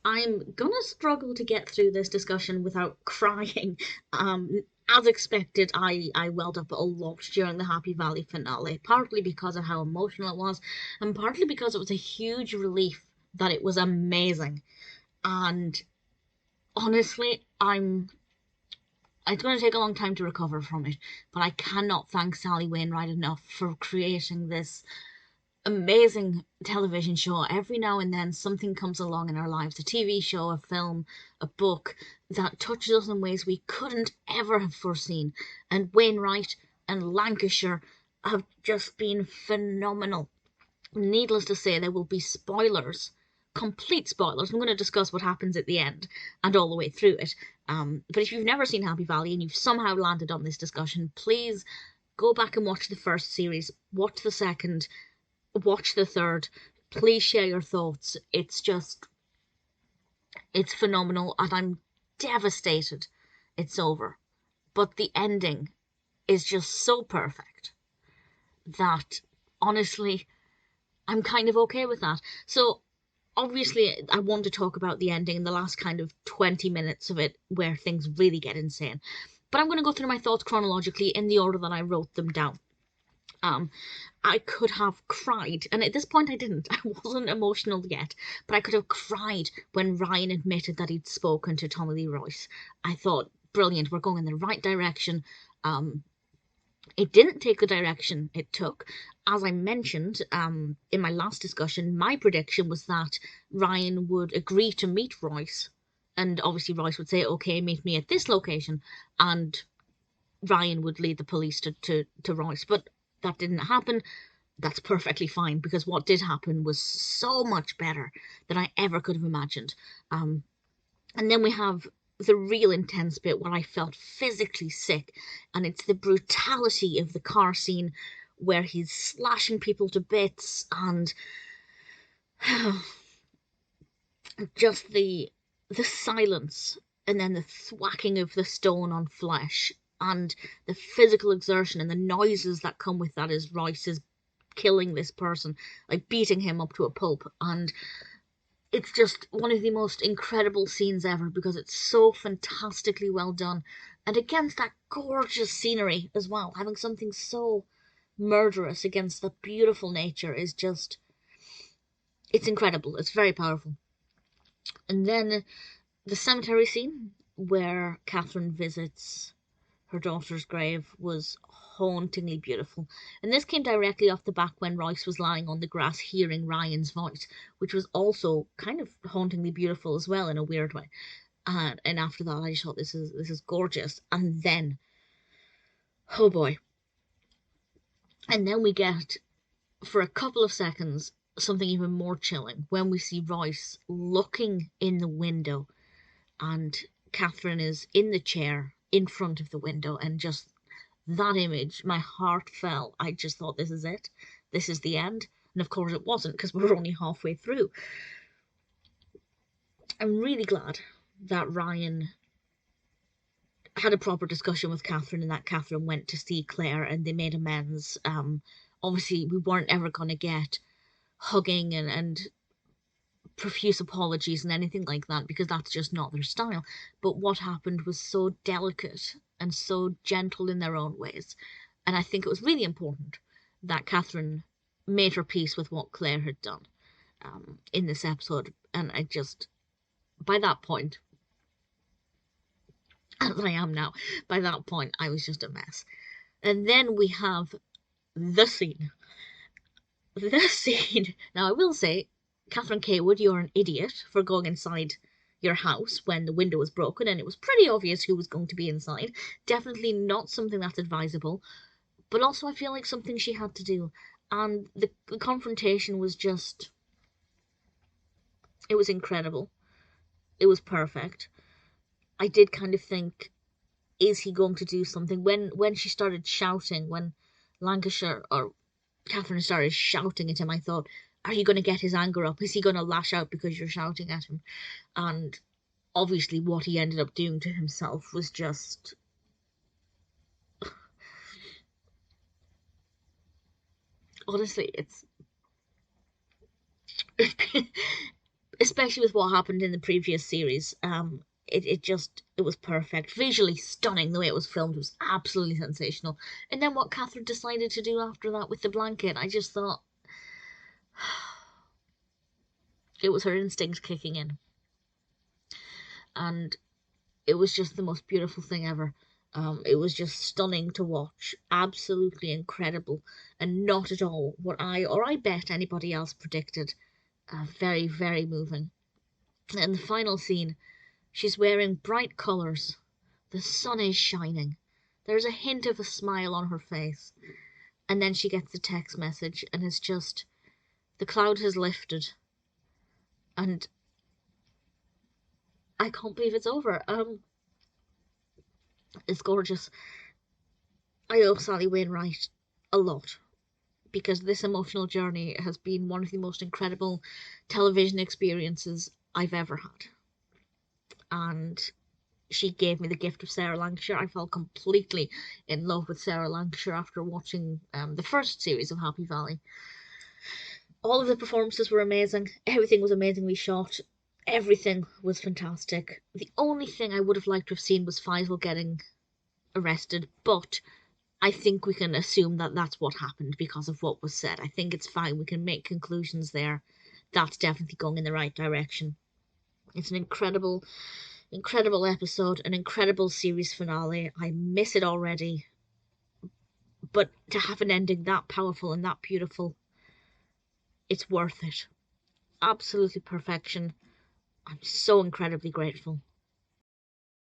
I'm gonna struggle to get through this discussion without crying. As expected, I welled up a lot during the Happy Valley finale, partly because of how emotional it was, and partly because it was a huge relief that it was amazing. And honestly, it's going to take a long time to recover from it, but I cannot thank Sally Wainwright enough for creating this amazing television show. Every now and then something comes along in our lives, a TV show, a film, a book, that touches us in ways we couldn't ever have foreseen. And Wainwright and Lancashire have just been phenomenal. Needless to say, there will be spoilers, complete spoilers. I'm going to discuss what happens at the end and all the way through it. But if you've never seen Happy Valley and you've somehow landed on this discussion, please go back and watch the first series, watch the second, watch the third. Please share your thoughts. It's phenomenal, and I'm devastated it's over. But the ending is just so perfect that, honestly, I'm kind of okay with that. So, obviously, I want to talk about the ending in the last kind of 20 minutes of it, where things really get insane. But I'm going to go through my thoughts chronologically in the order that I wrote them down. I could have cried, and at this point I didn't. I wasn't emotional yet, but I could have cried when Ryan admitted that he'd spoken to Tommy Lee Royce. I thought, brilliant, we're going in the right direction. It didn't take the direction it took. As I mentioned in my last discussion, my prediction was that Ryan would agree to meet Royce, and obviously Royce would say, okay, meet me at this location, and Ryan would lead the police to Royce. But that didn't happen. That's perfectly fine, because what did happen was so much better than I ever could have imagined. And then we have the real intense bit where I felt physically sick, and it's the brutality of the car scene where he's slashing people to bits, and just the silence, and then the thwacking of the stone on flesh, and the physical exertion and the noises that come with that as Royce is killing this person, like beating him up to a pulp. And it's just one of the most incredible scenes ever, because it's so fantastically well done, and against that gorgeous scenery as well. Having something so murderous against the beautiful nature is just, it's incredible. It's very powerful. And then the cemetery scene where Catherine visits her daughter's grave was hauntingly beautiful. And this came directly off the back when Royce was lying on the grass hearing Ryan's voice, which was also kind of hauntingly beautiful as well in a weird way. And after that, I just thought, this is gorgeous. And then, oh boy. And then we get, for a couple of seconds, something even more chilling when we see Royce looking in the window, and Catherine is in the chair in front of the window, and just that image, my heart fell. I just thought, this is it. This is the end. And of course it wasn't, because we're only halfway through. I'm really glad that Ryan had a proper discussion with Catherine, and that Catherine went to see Clare and they made amends. Obviously, we weren't ever going to get hugging and profuse apologies and anything like that, because that's just not their style. But what happened was so delicate and so gentle in their own ways. And I think it was really important that Catherine made her peace with what Clare had done in this episode. And I just, by that point, as I am now, by that point, I was just a mess. And then we have the scene. The scene. Now, I will say, Catherine Cawood, you're an idiot for going inside your house when the window was broken, and it was pretty obvious who was going to be inside. Definitely not something that's advisable, but also I feel like something she had to do. And the confrontation was just, it was incredible. It was perfect. I did kind of think, is he going to do something? When she started shouting, when Lancashire or Catherine started shouting at him, I thought, are you going to get his anger up? Is he going to lash out because you're shouting at him? And obviously what he ended up doing to himself was just, honestly, it's especially with what happened in the previous series. It was perfect, visually stunning. The way it was filmed was absolutely sensational. And then what Catherine decided to do after that with the blanket, I just thought it was her instinct kicking in, and it was just the most beautiful thing ever. It was just stunning to watch, absolutely incredible, and not at all what I bet anybody else predicted. Very, very moving. And the final scene, she's wearing bright colours. The sun is shining. There's a hint of a smile on her face. And then she gets the text message, and it's just, the cloud has lifted. And I can't believe it's over. It's gorgeous. I owe Sally Wainwright a lot, because this emotional journey has been one of the most incredible television experiences I've ever had. And she gave me the gift of Sarah Lancashire. I fell completely in love with Sarah Lancashire after watching the first series of Happy Valley. All of the performances were amazing. Everything was amazingly shot. Everything was fantastic. The only thing I would have liked to have seen was Faisal getting arrested, but I think we can assume that that's what happened because of what was said. I think it's fine. We can make conclusions there. That's definitely going in the right direction. It's an incredible, incredible episode, an incredible series finale. I miss it already. But to have an ending that powerful and that beautiful, it's worth it. Absolutely perfection. I'm so incredibly grateful.